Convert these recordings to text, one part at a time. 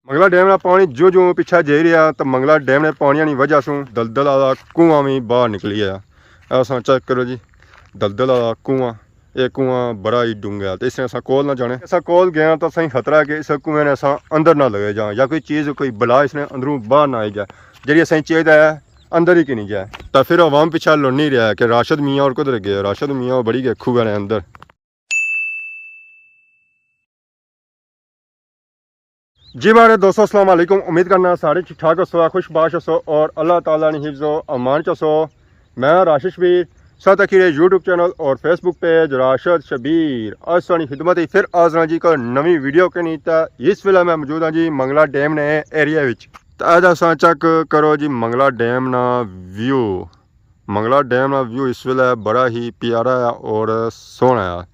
Mangla dam का पानी जो जो पिछा जा रहा तो मंगला डैम ने पानी की वजह से दलदल वाला कुआं भी बाहर निकली है। ऐसा चेक करो जी, दलदल वाला कुआं, ये कुआं बड़ा ही डूंगा तो इसने असा कोल ना जाने। ऐसा कोल गया तो सही खतरा है कि इस कुएं ने असा अंदर ना लगे जाए या कोई चीज़ कोई बला इसने अंदरों बाहर ना आई जाए, जी सही चाहिए है अंदर ही कि नहीं जाए। तो फिर अवाम पिछा लड़ नहीं रहा है कि राशिद मियाँ और कुदर गए, राशिद मियाँ बड़ी गए खूब है अंदर। जी मेरे दोस्तों अस्सलाम वालेकुम, उम्मीद करना सारे ठीक ठाक हो, खुशबाश हो और अल्लाह ताला ने हिफ्ज़ो अमान चो। मैं राशिद शबीर साथ अखीरे यूट्यूब चैनल और फेसबुक पेज राशिद शबीर आज सानी खिदमत फिर आजना जी को नवी वीडियो के नीता। इस वेले मैं मौजूद हाँ जी मंगला डैम ने एरिया विच। अज असा चेक करो जी मंगला डैम ना व्यू। मंगला डैम ना व्यू इस वेले बड़ा ही प्यारा है और सोहना है।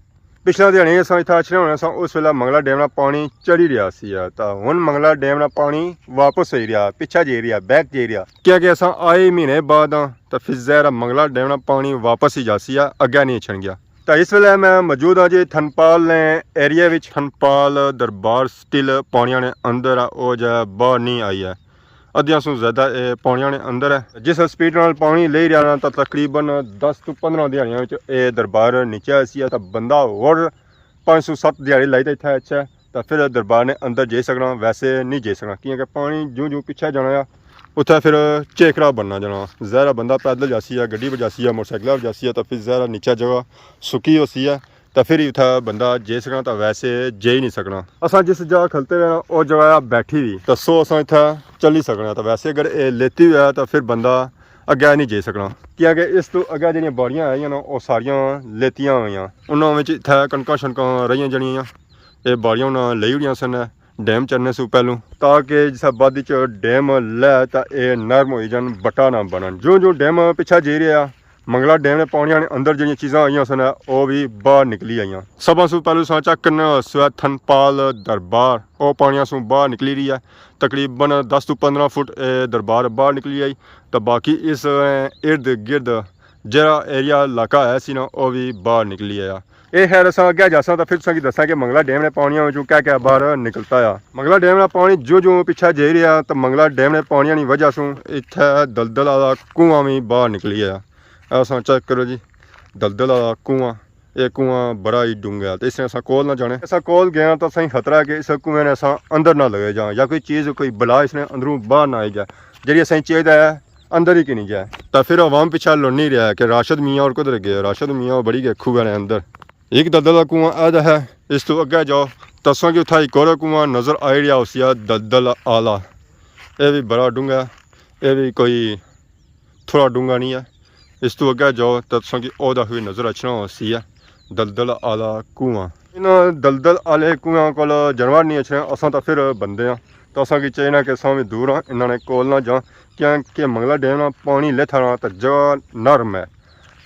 पिछला दिहाड़ी अस इतना अच्छे होने सा उस वेले मंगला डैम का पानी चढ़ी रहा तो हुण मंगला डैम का पानी वापस आई रहा, पिछा जा रहा, बैक जा रहा। क्या कि अस आए महीने बाद तो फिर जहर मंगला डैम का पानी वापस ही जासी है, अगे नहीं छन गया। तो इस वेले मैं मौजूद हाँ जी थनपाल ने एरिया विच। थनपाल दरबार स्टिल पानिया ने अंदर है, वो जो बाहर नहीं आई है। अद्धियां सौ ज़्यादा पानिया ने अंदर है। जिस स्पीड नाल पानी ले रहा तो तकरीबन 10 तो 15 दिहाड़ियों ये दरबार नीचे आसी है। तो बंदा और 507 दिहाड़ी लाई तो इतना अच्छा है तो फिर दरबार ने अंदर जा सकना, वैसे नहीं जा सकना क्योंकि पानी जूं जूं पिछे जाना उत्थे फिर चेकरा बनना जाना। जहरा बंदा पैदल जासी है, गड्डी पर जासी है, मोटरसाइकिल पर जासी है तो फिर जहरा नीचे जगह सुकी होती है तो फिर उत्थे बंदा जा सकना, तो वैसे जा ही नहीं सकना। असा जिस जगह खलते रहना वो जगह बैठी हुई तो सो असा इतना चल ही सकना, तो वैसे अगर ये लेती हुआ तो फिर बंदा अगे नहीं जा सकना क्योंकि इस तो अगे जो बाड़ियाँ आई ना वो सारिया लेतियां हुई, उन्होंने इतने कणक शनक रही जनिया। ये बाड़ियाँ उन्हें ले हुई सन डैम चढ़ने से पहलू ताकि जिस आबादी च डैम लै तो ये नरम हो जान, बटा ना बनन। जो जो डैम पिछा जा रहा मंगला डैम ने पानी ने अंदर जो चीज़ा आई सन वो भी बाहर निकली आई। सब सू पहलू सा चेक करने थनपाल दरबार वो पानिया सू बाहर निकली रही है। तकरीबन 10 तो 15 फुट दरबार बाहर निकली आई तो बाकी इस इर्द गिर्द जरा एरिया इलाका है सी ना वो भी बाहर निकली आया। ये खैर अस अगे जासा तो फिर तुम दसा कि मंगला डैम ने पानिया में क्या क्या बाहर निकलता है। मंगला डैम का पानी जो जो पिछा जा रहा तो मंगला डैम ने पानिया की वजह से इतने दलदल वाला कुआं भी बाहर निकली आया। ऐसा चेक करो जी, दलदल वाला कुआं, ये कुआं बड़ा ही डूंगा तो इसने असा कोल ना जाने। ऐसा कोल गया तो सही खतरा है कि इस कुएं ने असा अंदर ना लगे जाए या कोई चीज़ कोई बला इसने अंदरों बाहर ना आई जाए, जी सही चाहिए है अंदर ही कि नहीं जाए। तो फिर अवाम पिछा लड़ नहीं रहा है कि राशिद मियाँ और कुदर गए, राशिद मियाँ बड़ी गए खूब है अंदर। एक दलदल का कुआं अद है, इस तो अगे जाओ तसों कि उत्था एक और कुआं नज़र आ रहा उस दलदल आला, ये भी बड़ा डूंगा, ये भी कोई थोड़ा डूंगा नहीं है। इस तो अगे जाओ तो तसों कि ओदा हुई नज़र अचना उसी है दलदल आला कुआं। इन दलदल आले कुआं को जानवर नहीं अचने, असा तो फिर बंदे हाँ तो असा कि चाहिए कि असा भी दूर हाँ इन्होंने कोल ना जा क्योंकि मंगला डैम ना पानी लेथना तो जगह नरम है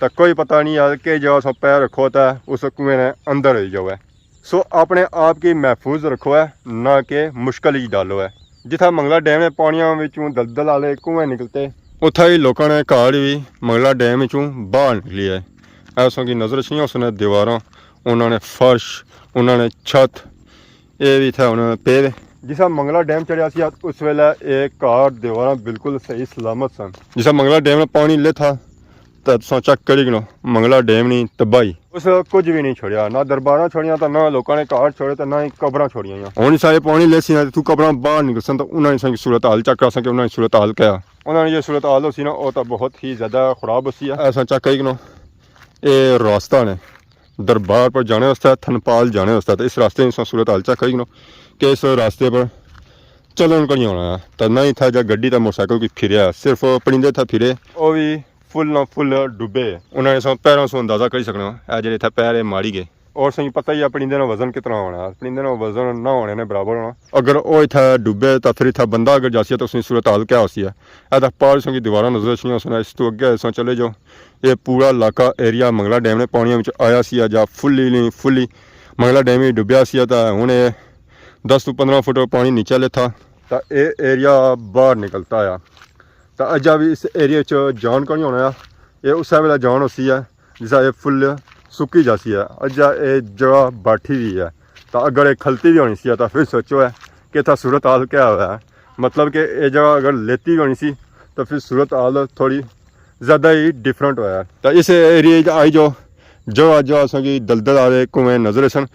तो कोई पता नहीं है कि जगह सो पैर रखो तो उस कुएं ने अंदर ही जाओ है। सो अपने आप की महफूज रखो है ना कि मुश्किल ही डालो है। जिथा मंगला डैम ने पानिया दलदल वाले कुएं निकलते उत्थे ही लोगों ने घर भी मंगला डैम चों बाहर निकली है। ऐसों की नज़र छियाँ उसने दीवार, उन्होंने फर्श, उन्होंने छत, ये भी था उन्होंने पेड़। जिसा मंगला डैम चढ़िया सी उस वेले एक घर दीवार बिल्कुल सही सलामत सन। जिसा मंगला डैम में पानी ले था तो चेक करी गिनो मंगला डैम नहीं तबाही उस कुछ भी नहीं छोड़िया, ना दरबार छोड़िया तो ना लोगों ने घर छोड़े तो ना ही कबर छोड़िया। हूँ सारे पानी ले सी तू कबर बाहर निकल सन तो उन्होंने सूरत हाल चेक कर सके, उन्होंने सूरत हाल क्या उन्होंने जो सूरत हाल हो ना वो तो बहुत ही ज़्यादा खराब होती है। ऐसा चेक करी गिनो ये रास्ता ने दरबार पर जाने वास्ते थनपाल जाने वास्ते तो इस रास्ते सूरत हाल चेक करी गिनो कि इस रास्ते पर चलन को नहीं होना है तो ना ही था जब गड्डी तो मोटरसाइकिल की फिर सिर्फ परिंदे था फिरे वो भी फुल ना फुल डुबे। उन्होंने सो पैरों से अंदाजा कर सकना है जो इतना पैर मारी गए और सही पता ही है परिंदे वजन कितना होना है, परिंदे वजन ना होने ने बराबर होना। अगर वो इतना डुबे तो फिर इतना बंदा अगर जासी है तो उसकी सूरत हाल क्या होती है। ऐसा पहाड़ की दीवार नजर अच्छी सुना इस तो अगे ऐसा चले जाओ ये पूरा इलाका एरिया मंगला डैम ने पानी में आया सी या फुली नहीं फुली मंगला डैम ही डुबया सी तो हूँ 10 तो 15 फुट पानी नीचे ले था तो ये एरिया बाहर निकलता है। तो अजा भी इस एरिया जान को नहीं होना, ये उस वेले जान होती है जिसा ये फुल सुकी जाती है। अजा ये जगह बैठी हुई है तो अगर ये खलती भी होनी सी तो फिर सोचो है कि इतना सूरत हाल क्या हुआ है। मतलब कि ये जगह अगर लेती होनी सी तो फिर सूरत हाल थोड़ी ज़्यादा ही डिफरेंट होया। तो इस एरिए आई जो जो असेंगी दलदल आए कुएं नज़र सन।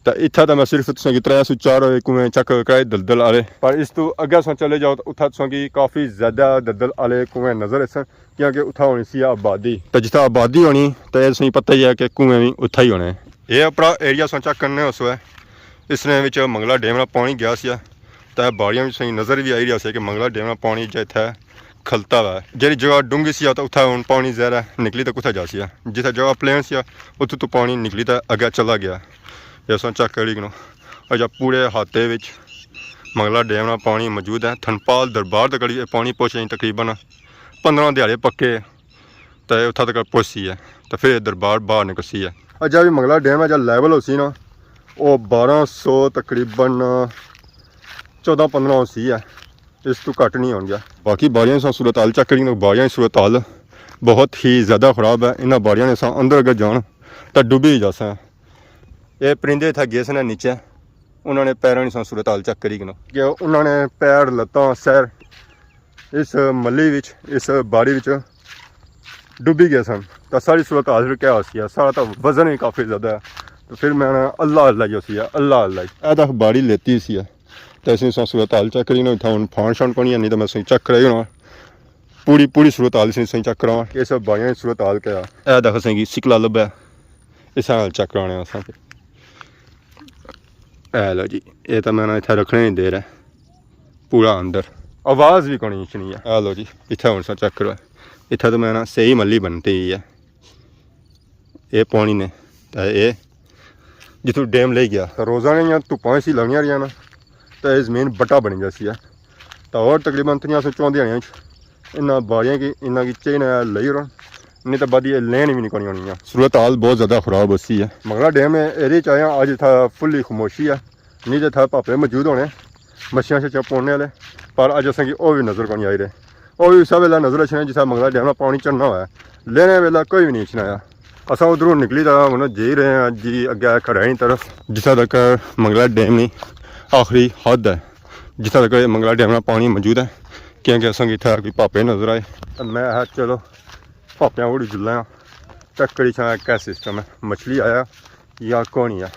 तो इत्था तो मैं सिर्फ तुसेंगी 304 कुएं चेक कराए दलदल आए, पर इस तू अग्गे तुस चले जाओ तो उत्था तुसेंगी काफ़ी ज़्यादा दलदल आए कुएं नज़र सन, क्योंकि उत्था होनी सी आबादी। तो जित्थे आबादी होनी तो ये तुसेंगी पता ही है कि कुएं भी उत्था ही होने। ये अपना एरिया तुस चेक करने उस वे इसने विच मंगला डैम पानी गया सी, तो बाड़ियां भी सही नज़र भी आई रहा है कि मंगला डैम पानी जो इतना खलता हुआ जी जगह डूंगी सी तो उत्थे हुण पानी ज़्यादा निकली तो कुत्थे जा सी, जिथे जगह प्लेन सी उत्थों तो पानी निकली तो अगे चला गया। ये सो चेक करी गनो अच्छा पूरे हाथे विच मंगला डैम पानी मौजूद है। थनपाल दरबार तक पानी पहुँचे तकरीबन 15 दिहाड़े पक्के तो उत्थे तक पहुँची है, तो फिर दरबार बाहर निकसी है। अच्छा भी मंगला डैम है जो लैवल हो सी ना वो 1200 तकरीबन 14-15 सी है, इस तो घट नहीं हो गया। बाकी बाड़ियां सा सूरत हाल चेक करेंगे, बाड़ियां की सूरत हाल बहुत ही ज़्यादा ख़राब है। इन्होंने बाड़ियां ने सा अंदर अगर जान तो डुबी ही जा सा। ये परिंदे इतना गए सन नीचे, उन्होंने पैरों की सूरत हाल चेक करी कि उन्होंने पैर लत्तां सैर इस मली विच इस बाड़ी विच डुबी गए सन। तो सारी सूरत हाल फिर क्या हो सी है, सारा तो वजन ही काफ़ी ज़्यादा है। तो फिर मैंने अल्लाह अल्लाह जो सी अल्लाह अल्लाह ऐसा बाड़ी लेती सी है। तो असं सूरत हाल चेक करी इतना हूँ फाण शाण को नहीं तो मैं सही चेक कराई होना पूरी सूरत हाल सही चेक करावा कि सब बाड़ियां की सूरत हाल क्या है। दख सही सिकला लभा इस हाल चेक कराने अस लो जी। ये तो मैंने इतना रखने नहीं दे रहा पूरा अंदर आवाज़ भी कोनी नहीं है। लो जी इतना हूँ चेक करो, इतना तो मैंने सही मली बनती ही है। ये पानी ने तो ये जितों डैम ले गया तो रोज़ाना धुप्पां सी लगियां रही ना तो ये जमीन बट्टा बनी जैसी है। तो और तकरीबन 304 दिहाड़ियां इन्होंने बाड़ियां की इन्हों की चेन लई रहा नहीं तो बाद ये लैन भी नहीं कोनी होनी है। सूरत हाल बहुत ज़्यादा ख़राब होती है। मंगला डैम एरिए च आया अज था फुल्ली खामोशी है, नहीं तो था भापे मौजूद होने मच्छियां शच्छियां पौने वाले, पर अज असेंगी वो भी नज़र कोनी आई रहे। वो भी उस वेला नज़र अच्छे जिस मंगला डैम पानी चढ़ना होया लेने वेला कोई भी नहीं छनाया। असा उधरों निकली तो हूँ जी रहे हैं जी अगे खड़ाई तरफ जिथा तक मंगला डैम की आखिरी हद है, जिथा तक मंगला डैम पानी मौजूद है। क्योंकि असेंगी इतना कोई भापे नज़र आए तो मैं चलो भापियां उड़ी जुल्ला चेक करी छा क्या सिस्टम है, मछली आया या कौन है।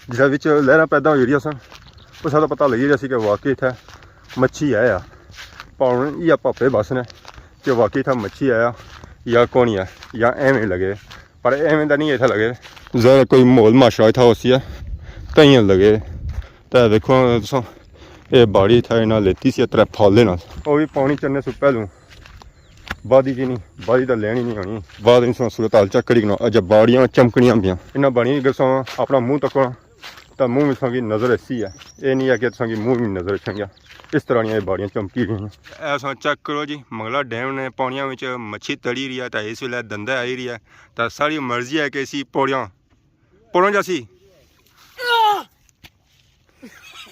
जिस बिच लहर पैदा हो रही सन उस तो पता लगी रहा कि वाकई इतना मच्छी आया, पर या भापे बस ने कि वाकई इतना मच्छी आया या कौन है या एवं लगे, पर एवं तो नहीं इतना लगे ज़्यादा कोई माहौल माशरा इतना उसी है कहीं लगे। तो देखो तुम ये बाड़ी इतना इन्हें लेती सी 3 फाले ना वो भी पानी चढ़ने से पहलू बादी की नहीं बादी तो लैनी नहीं होनी बाद नहीं सूरत हाल चेक करी अज बाड़ियां चमकनियां पियां इन्हें बनी गसा अपना मूँह तकना तो मूँह में तुसेंगी नज़र ऐसी है, ये नहीं है कि तुसेंगी मूँह में नज़र अच्छेंगे। इस तरह ये बाड़ियां चमकी रही हैं। ऐसा चेक करो जी मंगला डैम ने पानियों में मच्छी तड़ी रही है तो इस वे दंदा आई रही है तो सारी मर्जी है कि इसी पौड़ियां जैसी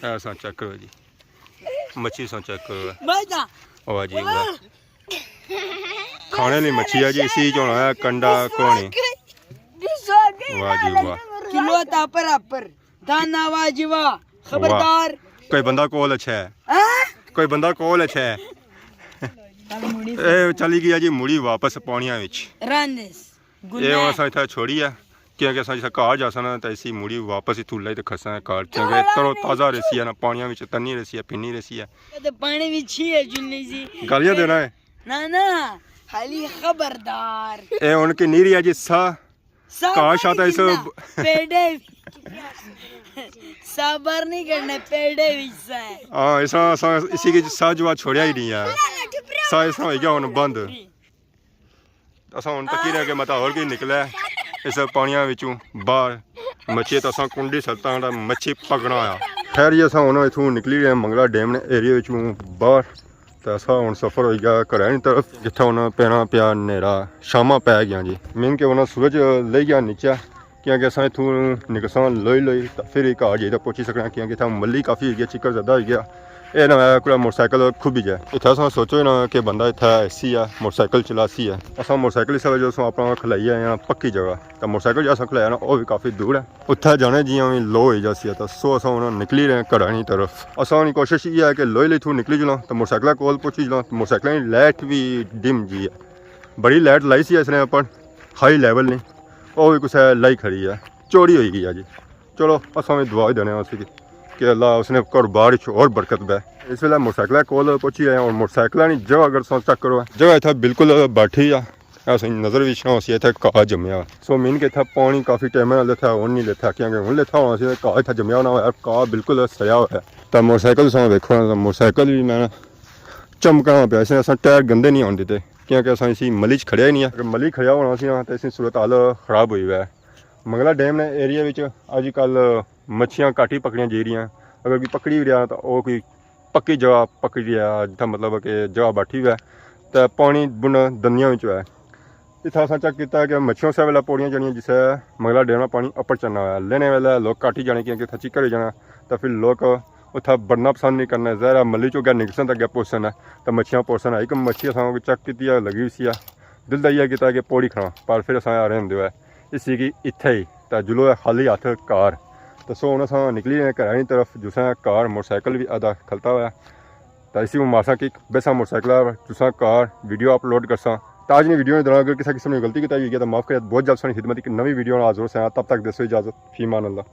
ऐसा चेक करो जी मच्छी सो चेक करो वाह जी वाह खाने वाली मच्छी है जी। इसी जो है कंडा कोनी वाह जी वाह किलो पर दाना वाह जी वाह खबरदार कोई बंदा कोल अच्छा है कोई बंदा कोल अच्छा है। ए चली गई जी मुड़ी वापस पानिया विच ये असा इतना छोड़ी है क्योंकि अस जिस घर जा सन तो इसी मुड़ी वापस इतू लाई तो खसा घर क्योंकि तरो ताज़ा रेसी है ना पानिया में तनी रेसी है पिनी रेसी है पानी भी छी है जुन्नी सी गालियां देना है ना खाली खबरदार ए उनकी नीरी है जी सा काश आता इस पेड़े सबर नहीं करने पेड़े भी हाँ ऐसा इसी की सा जो छोड़िया ही नहीं है सा ऐसा हो गया हूँ बंद असा हूँ तकी रह के मत और की निकला इस पानिया बाहर मच्छी तो असा कुंडी सत्ता मच्छी पकड़ना आया। खैर ये असा हूँ इतों निकली रहे मंगला डैम ने एरिए बाहर तो असा हूँ सफ़र हो गया घरै की तरफ जिथे हूँ पैना पिया नेरा शामा पै गया जी। मीन के उन्हें सूरज ले गया नीचे क्योंकि अस इतों निकसा लोई तो फिर घर जाइए पहुँची सकना क्योंकि इतना मली काफ़ी हो गया चिक्कर ज़्यादा हो गया ਇਹ ਨਾ ਕੋਈ ਮੋਟਰਸਾਈਕਲ ਖੁੱਬੀ ਜਾ ਇੱਥੇ ਅਸਾਂ ਸੋਚੋ ਨਾ ਕਿ ਬੰਦਾ ਇੱਥੇ ਐਸੀ ਆ ਮੋਟਰਸਾਈਕਲ ਚਲਾਸੀ ਆ ਅਸਾਂ ਮੋਟਰਸਾਈਕਲ ਇਸ ਵੇਲੇ ਜਦੋਂ ਆਪਣਾ ਖਲਾਈ ਆਏ ਆ ਪੱਕੀ ਜਗ੍ਹਾ ਤਾਂ ਮੋਟਰਸਾਈਕਲ ਜਿਹਾ ਅਸਾਂ ਖਲਾਇਆ ਨਾ ਉਹ ਵੀ ਕਾਫੀ ਦੂਰ ਹੈ ਉੱਥੇ ਜਾਣੇ ਜਿਵੇਂ ਵੀ ਲੋ ਹੋਈ ਜਾਸੀ ਤਾਂ ਸੋ ਅਸਾਂ ਹੁਣ ਨਿਕਲੀ ਰਹੇ ਘਰਾਂ ਦੀ ਤਰਫ ਅਸਾਂ ਦੀ ਕੋਸ਼ਿਸ਼ ਇਹ ਹੈ ਕਿ ਲੋਹੇ ਲਈ ਥੂ ਨਿਕਲੀ ਜਲਾਂ ਤਾਂ ਮੋਟਰਸਾਈਕਲਾਂ ਕੋਲ ਪਹੁੰਚੀ ਜਲਾਂ ਮੋਟਰਸਾਈਕਲਾਂ ਦੀ ਲਾਈਟ ਵੀ ਡਿਮ ਜੀ ਹੈ ਬੜੀ ਲਾਈਟ ਲਾਈ ਸੀ ਇਸ ਨੇ ਆਪਾਂ ਹਾਈ ਲੈਵਲ ਨਹੀਂ ਉਹ ਵੀ ਕੁਛ ਲਾਈ ਖੜੀ ਹੈ ਚੋਰੀ ਹੋਈ ਗਈ ਆ ਜੀ ਚਲੋ ਅਸਾਂ ਵੀ ਦੁਆ ਹੀ ਦੇਣੇ ਸੀ कि अल्लाह उसने कारोबार और बरकत बै इस वे मोटरसाइकिल कोल पहुंची है और मोटरसाइकिल की जगह अगर चेक करो जगह इतना बिल्कुल बैठी आ अस नज़र भी छा सी इतना घाह जमया सो मीन के इतना पानी काफ़ी टाइम लेता हूँ नहीं लेता क्योंकि हूँ लेता होना सी घाह इतना जमया होना हो घाह बिल्कुल सया हुआ है तो मोटरसाइकिल सो देखो मोटरसाइकिल भी मैं चमकना पाया इसने अस टायर गंदे नहीं आने देते क्योंकि अस इसी मली च खड़िया ही नहीं है अगर मली खड़िया होना सी तो इसी सूरत हाल खराब हुई है मंगला डैम ने एरिया अजकल मच्छियां घट ही पकड़ियां जा रही अगर कोई पकड़ी भी रहा तो वह कोई पक्की जगह पकड़ी रहा जितना मतलब कि जगह बैठी हुआ है तो पानी बुन दनिया है इतना अस चेक किया कि मच्छियों से वेला पौड़ियां जानियां जिसे मंगला डैम में पानी अपर चलना हुआ लेने वाले लोग घट ही जाने क्योंकि इतना चिक्कर हो जाना तो फिर लोग उत्थे बढ़ना पसंद नहीं करना जहरा मली चो गया निकसन तो अगर पोसन है तो मच्छियां पोसन आई कि मच्छी अस चेक की लगी हुई सी दिल का किया कि पौड़ी खड़ा पर फिर अस आ रहे होंगे इसी की इत्थे ही तो जुलो खाली हथ कार तो सो हम अस निकली रहे घर की तरफ जुसा कार मोटरसाइकिल भी आधा खलता हुआ तो इसी में मारसा कि बेसा मोटरसाइकिल जुसा कार वीडियो अपलोड करसा तो आज नहीं वीडियो के दौरान अगर किसी किस्म ने गलती की तो माफ़ करें बहुत जल्द सारी खिदमत की नवी वीडियो हाजिर से तब तक दसो इजाज़त फीमान अल्लाह।